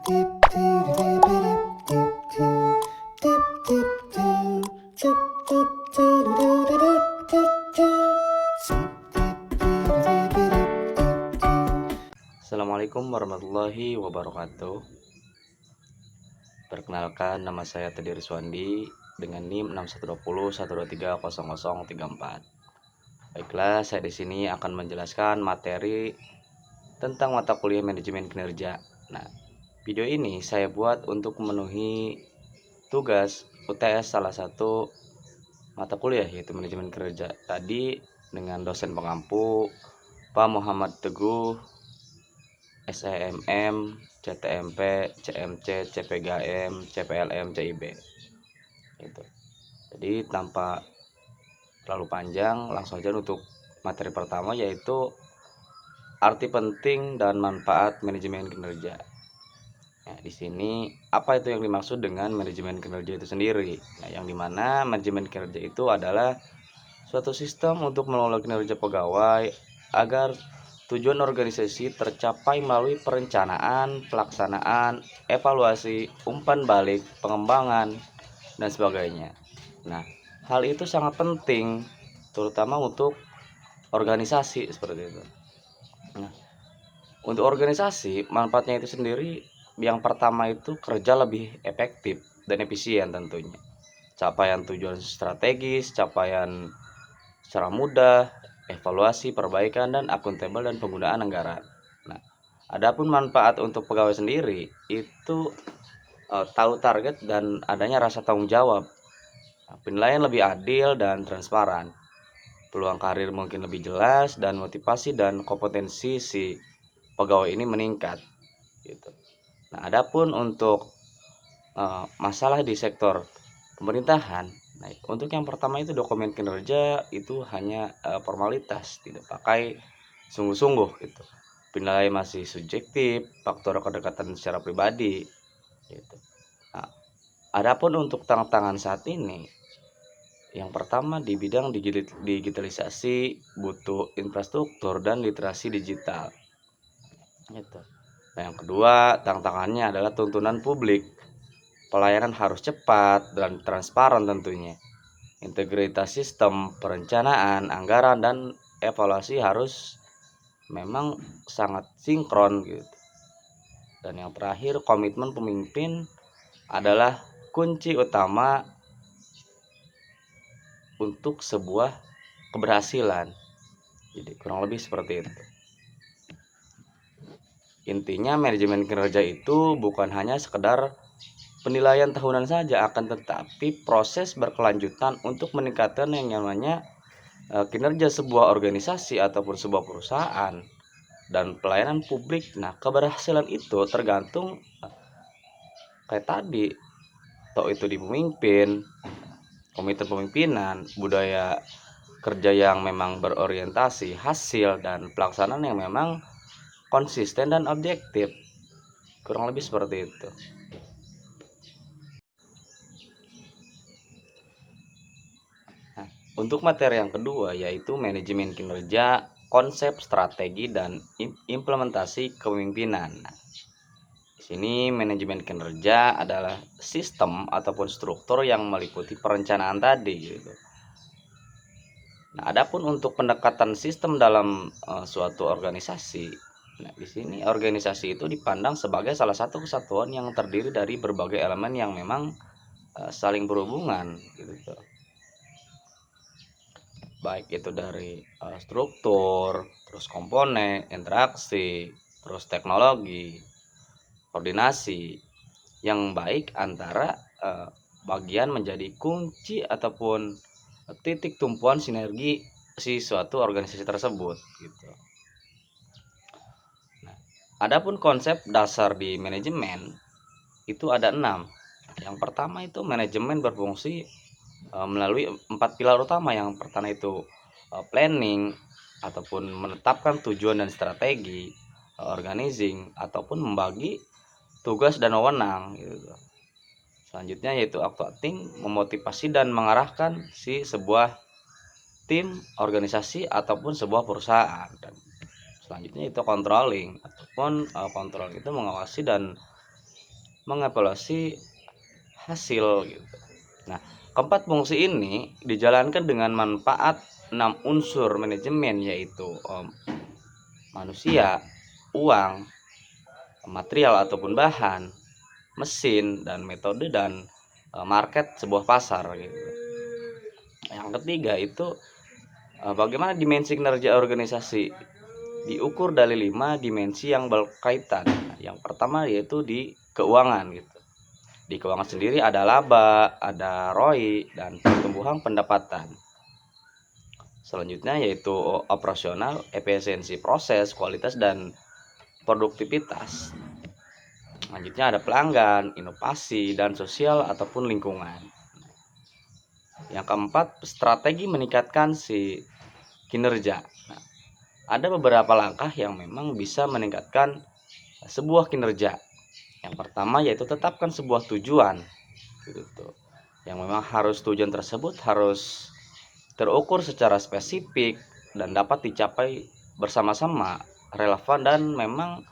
Assalamualaikum warahmatullahi wabarakatuh. Perkenalkan, nama saya Teddy Riswandi dengan NIM 612012300034. Baiklah, saya di sini akan menjelaskan materi tentang mata kuliah manajemen kinerja. Nah, video ini saya buat untuk memenuhi tugas UTS salah satu mata kuliah yaitu manajemen kinerja tadi dengan dosen pengampu Pak Muhammad Teguh, SEMM, CTMP, CMC, CPGM, CPLM, CIB. Itu. Jadi tanpa terlalu panjang, langsung aja untuk materi pertama yaitu arti penting dan manfaat manajemen kinerja. Nah, di sini apa itu yang dimaksud dengan manajemen kinerja itu sendiri? Nah, yang dimana manajemen kinerja itu adalah suatu sistem untuk mengelola kinerja pegawai agar tujuan organisasi tercapai melalui perencanaan, pelaksanaan, evaluasi, umpan balik, pengembangan, dan sebagainya. Nah, hal itu sangat penting terutama untuk organisasi seperti itu. Nah, untuk organisasi manfaatnya itu sendiri yang pertama itu kerja lebih efektif dan efisien tentunya. Capaian tujuan strategis, capaian secara mudah, evaluasi, perbaikan, dan akuntabel dan penggunaan anggaran. Nah, adapun manfaat untuk pegawai sendiri itu tahu target dan adanya rasa tanggung jawab. Nah, penilaian lebih adil dan transparan. Peluang karir mungkin lebih jelas dan motivasi dan kompetensi si pegawai ini meningkat. Gitu. Nah, adapun untuk masalah di sektor pemerintahan, nah, untuk yang pertama itu dokumen kinerja itu hanya formalitas, tidak pakai sungguh-sungguh gitu. Penilaian masih subjektif, faktor kedekatan secara pribadi gitu. Nah, adapun untuk tantangan saat ini, yang pertama di bidang digitalisasi butuh infrastruktur dan literasi digital. Gitu. Nah, yang kedua tantangannya adalah tuntunan publik. Pelayanan harus cepat dan transparan tentunya. Integritas sistem, perencanaan, anggaran, dan evaluasi harus memang sangat sinkron gitu. Dan yang terakhir, komitmen pemimpin adalah kunci utama untuk sebuah keberhasilan. Jadi kurang lebih seperti itu. Intinya manajemen kinerja itu bukan hanya sekedar penilaian tahunan saja, akan tetapi proses berkelanjutan untuk meningkatkan yang namanya kinerja sebuah organisasi ataupun sebuah perusahaan dan pelayanan publik. Nah, keberhasilan itu tergantung kayak tadi, toh itu di pemimpin, komite pemimpinan, budaya kerja yang memang berorientasi hasil, dan pelaksanaan yang memang konsisten dan objektif. Kurang lebih seperti itu. Nah, untuk materi yang kedua yaitu manajemen kinerja, konsep, strategi, dan implementasi kepemimpinan. Nah, di sini manajemen kinerja adalah sistem ataupun struktur yang meliputi perencanaan tadi gitu. Nah, adapun untuk pendekatan sistem dalam suatu organisasi, nah di sini organisasi itu dipandang sebagai salah satu kesatuan yang terdiri dari berbagai elemen yang memang saling berhubungan gitu. Baik itu dari struktur, terus komponen, interaksi, terus teknologi, koordinasi yang baik antara bagian menjadi kunci ataupun titik tumpuan sinergi si suatu organisasi tersebut gitu. Nah, adapun konsep dasar di manajemen itu ada 6. Yang pertama itu manajemen berfungsi melalui 4 pilar utama. Yang pertama itu planning ataupun menetapkan tujuan dan strategi, organizing ataupun membagi tugas dan wewenang gitu. Selanjutnya yaitu acting, memotivasi dan mengarahkan si sebuah tim, organisasi ataupun sebuah perusahaan. Dan selanjutnya itu controlling ataupun control itu mengawasi dan mengevaluasi hasil gitu. Nah, keempat fungsi ini dijalankan dengan manfaat 6 unsur manajemen, yaitu manusia, uang, material ataupun bahan, mesin, dan metode dan market sebuah pasar gitu. Yang ketiga itu bagaimana dimensi kinerja organisasi diukur dari 5 dimensi yang berkaitan. Yang pertama yaitu di keuangan gitu. Di keuangan sendiri ada laba, ada ROI, dan pertumbuhan pendapatan. Selanjutnya yaitu operasional, efisiensi proses, kualitas, dan produktivitas. Selanjutnya ada pelanggan, inovasi, dan sosial ataupun lingkungan. Yang keempat, strategi meningkatkan si kinerja. Nah, ada beberapa langkah yang memang bisa meningkatkan sebuah kinerja. Yang pertama yaitu tetapkan sebuah tujuan gitu. Yang memang tujuan tersebut harus terukur secara spesifik dan dapat dicapai bersama-sama, relevan, dan memang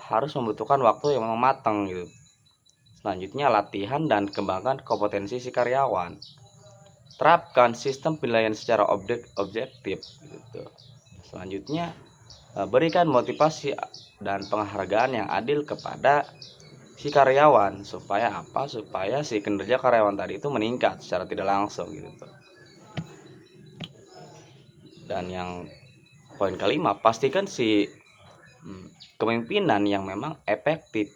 harus membutuhkan waktu yang memang matang gitu. Selanjutnya latihan dan kembangkan kompetensi si karyawan. Terapkan sistem penilaian secara objektif gitu. Selanjutnya berikan motivasi dan penghargaan yang adil kepada si karyawan supaya apa? Supaya si kinerja karyawan tadi itu meningkat secara tidak langsung gitu. Dan yang poin kelima, pastikan si kepemimpinan yang memang efektif,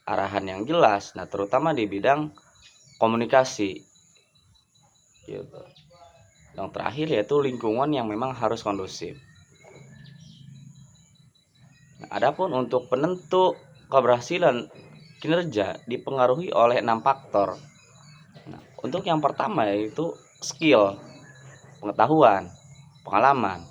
arahan yang jelas, nah terutama di bidang komunikasi gitu. Yang terakhir yaitu lingkungan yang memang harus kondusif. Nah, adapun untuk penentu keberhasilan kinerja dipengaruhi oleh 6 faktor. Nah, untuk yang pertama yaitu skill, pengetahuan, pengalaman,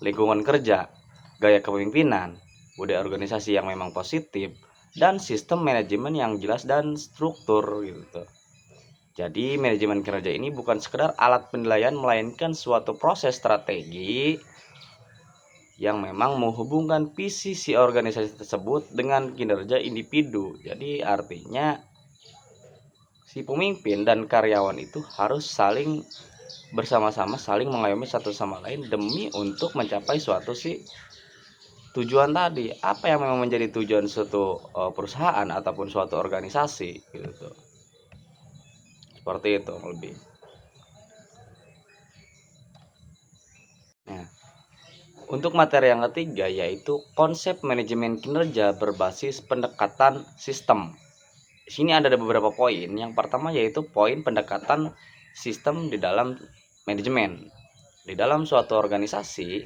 lingkungan kerja, gaya kepemimpinan, budaya organisasi yang memang positif, dan sistem manajemen yang jelas dan struktur gitu. Jadi manajemen kinerja ini bukan sekedar alat penilaian, melainkan suatu proses strategi yang memang menghubungkan visi si organisasi tersebut dengan kinerja individu. Jadi artinya si pemimpin dan karyawan itu harus saling bersama-sama, saling mengayomi satu sama lain demi untuk mencapai suatu si tujuan tadi. Apa yang memang menjadi tujuan suatu perusahaan ataupun suatu organisasi gitu. Seperti itu lebih. Nah, untuk materi yang ketiga yaitu konsep manajemen kinerja berbasis pendekatan sistem. Di sini ada beberapa poin. Yang pertama yaitu poin pendekatan sistem di dalam manajemen. Di dalam suatu organisasi,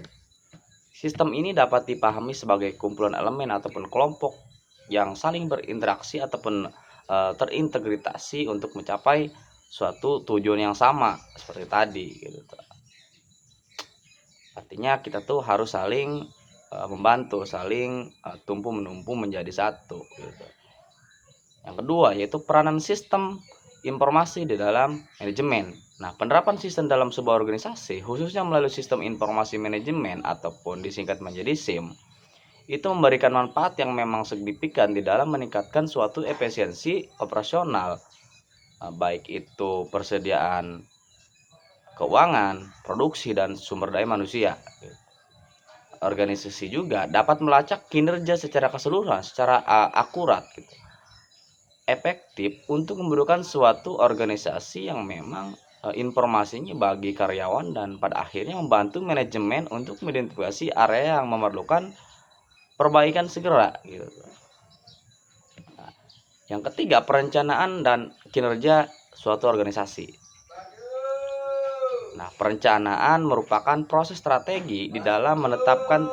sistem ini dapat dipahami sebagai kumpulan elemen ataupun kelompok yang saling berinteraksi ataupun terintegrasi untuk mencapai suatu tujuan yang sama seperti tadi gitu. Artinya kita tuh harus saling membantu, saling tumpu menumpu menjadi satu gitu. Yang kedua yaitu peranan sistem informasi di dalam manajemen. Nah, penerapan sistem dalam sebuah organisasi khususnya melalui sistem informasi manajemen ataupun disingkat menjadi SIM itu memberikan manfaat yang memang signifikan di dalam meningkatkan suatu efisiensi operasional, baik itu persediaan keuangan, produksi, dan sumber daya manusia. Organisasi juga dapat melacak kinerja secara keseluruhan, secara akurat gitu, efektif untuk membutuhkan suatu organisasi yang memang informasinya bagi karyawan dan pada akhirnya membantu manajemen untuk mengidentifikasi area yang memerlukan perbaikan segera gitu. Nah, yang ketiga perencanaan dan kinerja suatu organisasi. Nah, perencanaan merupakan proses strategi di dalam menetapkan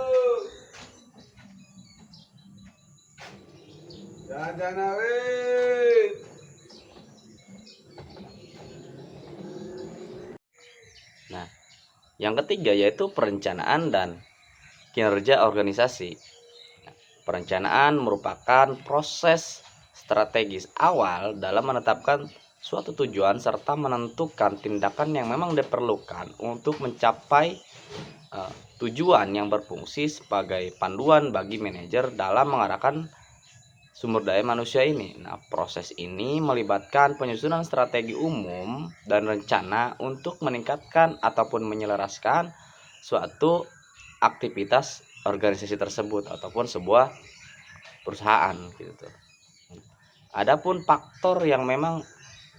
Nah, yang ketiga yaitu perencanaan dan kinerja organisasi. Perencanaan merupakan proses strategis awal dalam menetapkan suatu tujuan serta menentukan tindakan yang memang diperlukan untuk mencapai tujuan yang berfungsi sebagai panduan bagi manajer dalam mengarahkan sumber daya manusia ini. Nah, proses ini melibatkan penyusunan strategi umum dan rencana untuk meningkatkan ataupun menyelaraskan suatu aktivitas organisasi tersebut ataupun sebuah perusahaan gitu. Adapun faktor yang memang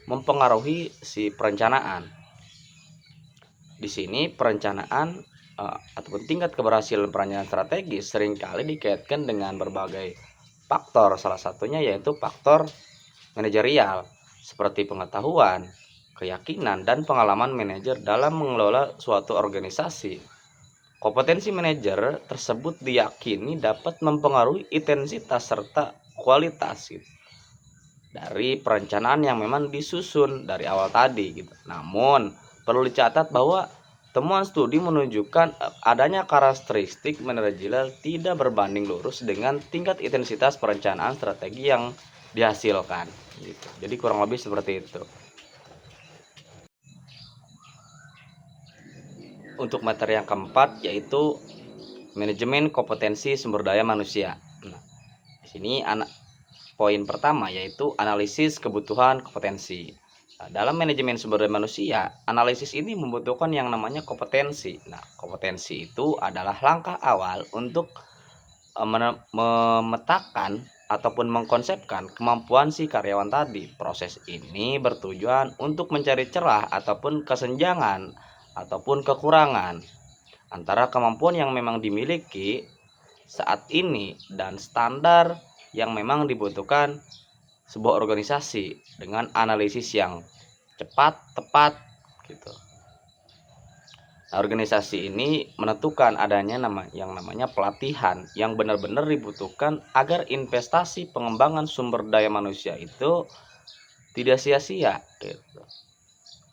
mempengaruhi si perencanaan. Di sini perencanaan ataupun tingkat keberhasilan perencanaan strategis seringkali dikaitkan dengan berbagai faktor. Salah satunya yaitu faktor manajerial seperti pengetahuan, keyakinan, dan pengalaman manajer dalam mengelola suatu organisasi. Kompetensi manajer tersebut diyakini dapat mempengaruhi intensitas serta kualitas dari perencanaan yang memang disusun dari awal tadi gitu. Namun perlu dicatat bahwa temuan studi menunjukkan adanya karakteristik manajerial tidak berbanding lurus dengan tingkat intensitas perencanaan strategi yang dihasilkan gitu. Jadi kurang lebih seperti itu. Untuk materi yang keempat yaitu manajemen kompetensi sumber daya manusia. Nah, di sini poin pertama yaitu analisis kebutuhan kompetensi. Nah, dalam manajemen sumber daya manusia, analisis ini membutuhkan yang namanya kompetensi. Nah, kompetensi itu adalah langkah awal untuk memetakan ataupun mengkonsepkan kemampuan si karyawan tadi. Proses ini bertujuan untuk mencari celah ataupun kesenjangan ataupun kekurangan antara kemampuan yang memang dimiliki saat ini dan standar yang memang dibutuhkan sebuah organisasi dengan analisis yang cepat, tepat gitu. Nah, organisasi ini menentukan adanya yang namanya pelatihan yang benar-benar dibutuhkan agar investasi pengembangan sumber daya manusia itu tidak sia-sia gitu.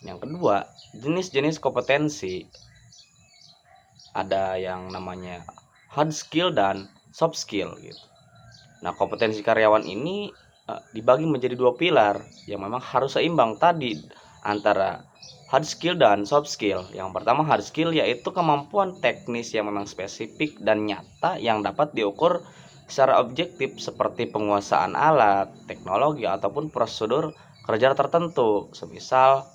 Yang kedua, jenis-jenis kompetensi. Ada yang namanya hard skill dan soft skill gitu. Nah, kompetensi karyawan ini dibagi menjadi dua pilar yang memang harus seimbang tadi antara hard skill dan soft skill. Yang pertama hard skill yaitu kemampuan teknis yang memang spesifik dan nyata yang dapat diukur secara objektif seperti penguasaan alat, teknologi ataupun prosedur kerja tertentu. Semisal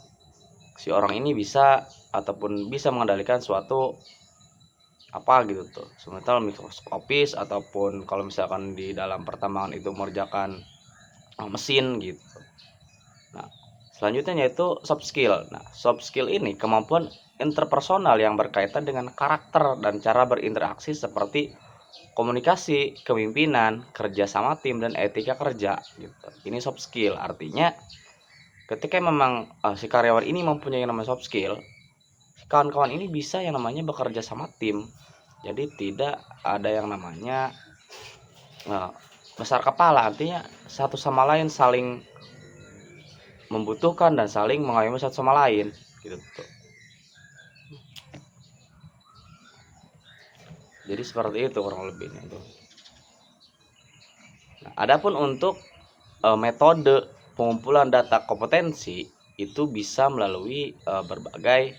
si orang ini bisa ataupun bisa mengendalikan suatu apa gitu tuh, sementara mikroskopis ataupun kalau misalkan di dalam pertambangan itu mengerjakan mesin gitu. Nah, selanjutnya yaitu soft skill. Nah, soft skill ini kemampuan interpersonal yang berkaitan dengan karakter dan cara berinteraksi seperti komunikasi, kepemimpinan, kerja sama tim, dan etika kerja gitu. Ini soft skill, artinya ketika memang si karyawan ini mempunyai yang namanya soft skill, kawan-kawan ini bisa yang namanya bekerja sama tim. Jadi tidak ada yang namanya besar kepala, artinya satu sama lain saling membutuhkan dan saling mengayomi satu sama lain gitu tuh. Jadi seperti itu kurang lebihnya itu. Nah, adapun untuk metode pengumpulan data kompetensi itu bisa melalui berbagai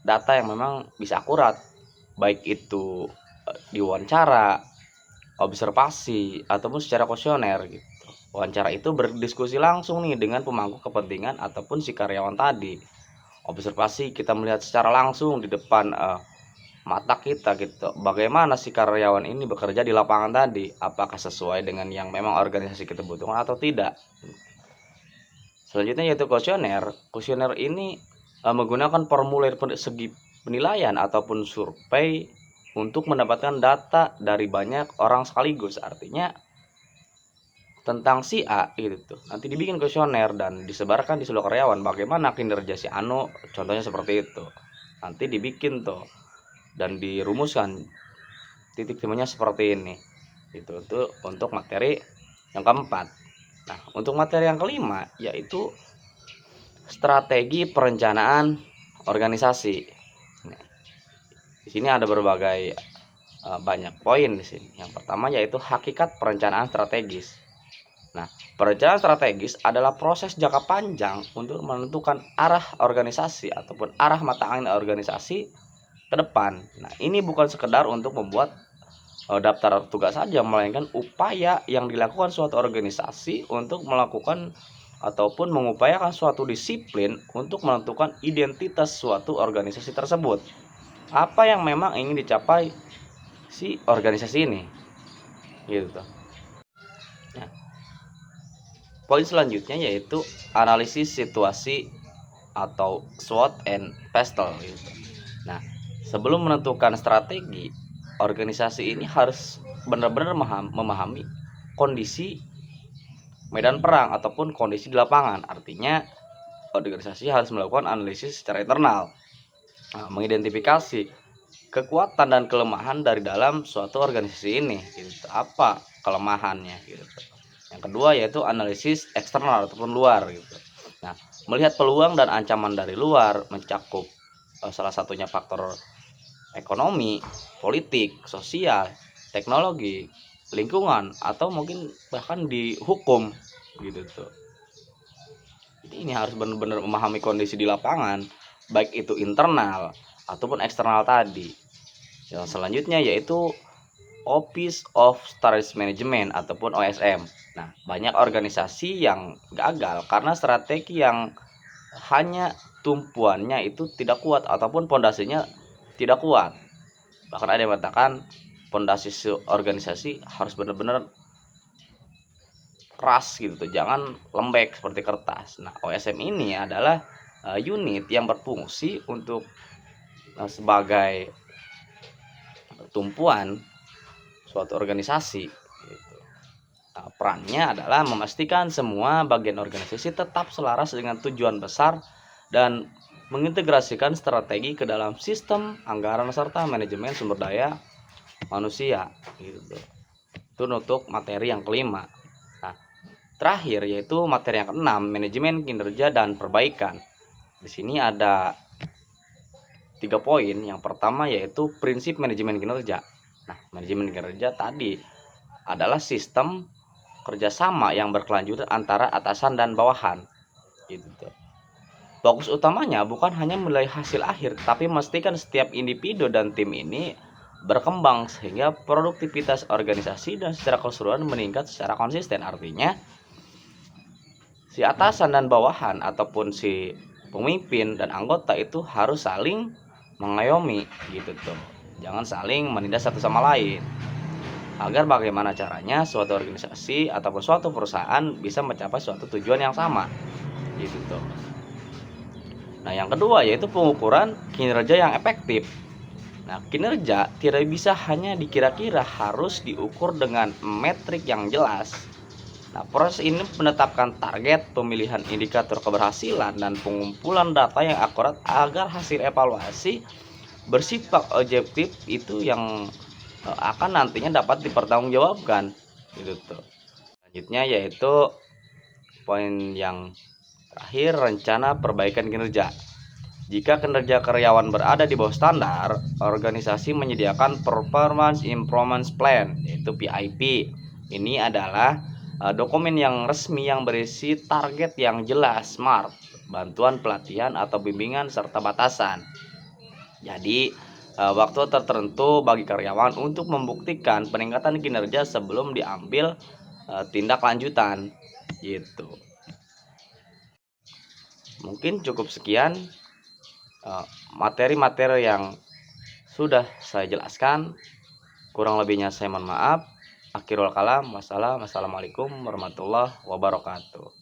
data yang memang bisa akurat, baik itu diwawancara, observasi ataupun secara kuesioner gitu. Wawancara itu berdiskusi langsung nih dengan pemangku kepentingan ataupun si karyawan tadi. Observasi kita melihat secara langsung di depan mata kita gitu. Bagaimana si karyawan ini bekerja di lapangan tadi? Apakah sesuai dengan yang memang organisasi kita butuhkan atau tidak? Selanjutnya yaitu kuesioner. Kuesioner ini menggunakan formulir segi penilaian ataupun survei untuk mendapatkan data dari banyak orang sekaligus. Artinya tentang si A gitu. Nanti dibikin kuesioner dan disebarkan di seluruh karyawan. Bagaimana kinerja si Anu? Contohnya seperti itu. Nanti dibikin tuh dan dirumuskan titik temunya seperti ini. Itu untuk materi yang keempat. Nah, untuk materi yang kelima yaitu strategi perencanaan organisasi. Di sini ada berbagai banyak poin di sini. Yang pertama yaitu hakikat perencanaan strategis. Nah, perencanaan strategis adalah proses jangka panjang untuk menentukan arah organisasi ataupun arah mata angin organisasi ke depan. Nah, ini bukan sekedar untuk membuat daftar tugas saja, melainkan upaya yang dilakukan suatu organisasi untuk melakukan ataupun mengupayakan suatu disiplin untuk menentukan identitas suatu organisasi tersebut. Apa yang memang ingin dicapai si organisasi ini, gitu. Nah, poin selanjutnya yaitu analisis situasi atau SWOT and PESTEL gitu. Nah, sebelum menentukan strategi, organisasi ini harus benar-benar memahami kondisi medan perang ataupun kondisi di lapangan. Artinya organisasi harus melakukan analisis secara internal, mengidentifikasi kekuatan dan kelemahan dari dalam suatu organisasi ini gitu. Apa kelemahannya gitu. Yang kedua yaitu analisis eksternal ataupun luar gitu. Nah, melihat peluang dan ancaman dari luar mencakup salah satunya faktor ekonomi, politik, sosial, teknologi, lingkungan, atau mungkin bahkan di hukum gitu tuh. Jadi ini harus benar-benar memahami kondisi di lapangan, baik itu internal ataupun eksternal tadi. Yang selanjutnya yaitu Office of Strategic Management ataupun OSM. Nah, banyak organisasi yang gagal karena strategi yang hanya tumpuannya itu tidak kuat ataupun pondasinya tidak kuat. Bahkan ada yang mengatakan pondasi organisasi harus benar-benar keras gitu tuh, jangan lembek seperti kertas. Nah, OSM ini adalah unit yang berfungsi untuk sebagai tumpuan suatu organisasi gitu. Nah, perannya adalah memastikan semua bagian organisasi tetap selaras dengan tujuan besar dan mengintegrasikan strategi ke dalam sistem anggaran serta manajemen sumber daya manusia gitu. Itu untuk materi yang kelima. Nah, terakhir yaitu materi yang keenam, manajemen kinerja dan perbaikan. Di sini ada 3 poin. Yang pertama yaitu prinsip manajemen kinerja. Nah, manajemen kinerja tadi adalah sistem kerjasama yang berkelanjutan antara atasan dan bawahan gitu. Fokus utamanya bukan hanya menilai hasil akhir, tapi memastikan setiap individu dan tim ini berkembang sehingga produktivitas organisasi dan secara keseluruhan meningkat secara konsisten. Artinya si atasan dan bawahan ataupun si pemimpin dan anggota itu harus saling mengayomi gitu tuh. Jangan saling menindas satu sama lain. Agar bagaimana caranya suatu organisasi ataupun suatu perusahaan bisa mencapai suatu tujuan yang sama gitu tuh. Nah, yang kedua yaitu pengukuran kinerja yang efektif. Nah, kinerja tidak bisa hanya dikira-kira, harus diukur dengan metrik yang jelas. Nah, proses ini menetapkan target, pemilihan indikator keberhasilan, dan pengumpulan data yang akurat agar hasil evaluasi bersifat objektif itu yang akan nantinya dapat dipertanggungjawabkan gitu tuh. Selanjutnya yaitu poin yang terakhir, rencana perbaikan kinerja. Jika kinerja karyawan berada di bawah standar, organisasi menyediakan Performance Improvement Plan, yaitu PIP. Ini adalah dokumen yang resmi yang berisi target yang jelas, SMART, bantuan pelatihan atau bimbingan serta batasan. Jadi waktu tertentu bagi karyawan untuk membuktikan peningkatan kinerja sebelum diambil tindak lanjutan gitu. Mungkin cukup sekian materi-materi yang sudah saya jelaskan. Kurang lebihnya saya mohon maaf. Akhirul kalam. Wassalamualaikum warahmatullahi wabarakatuh.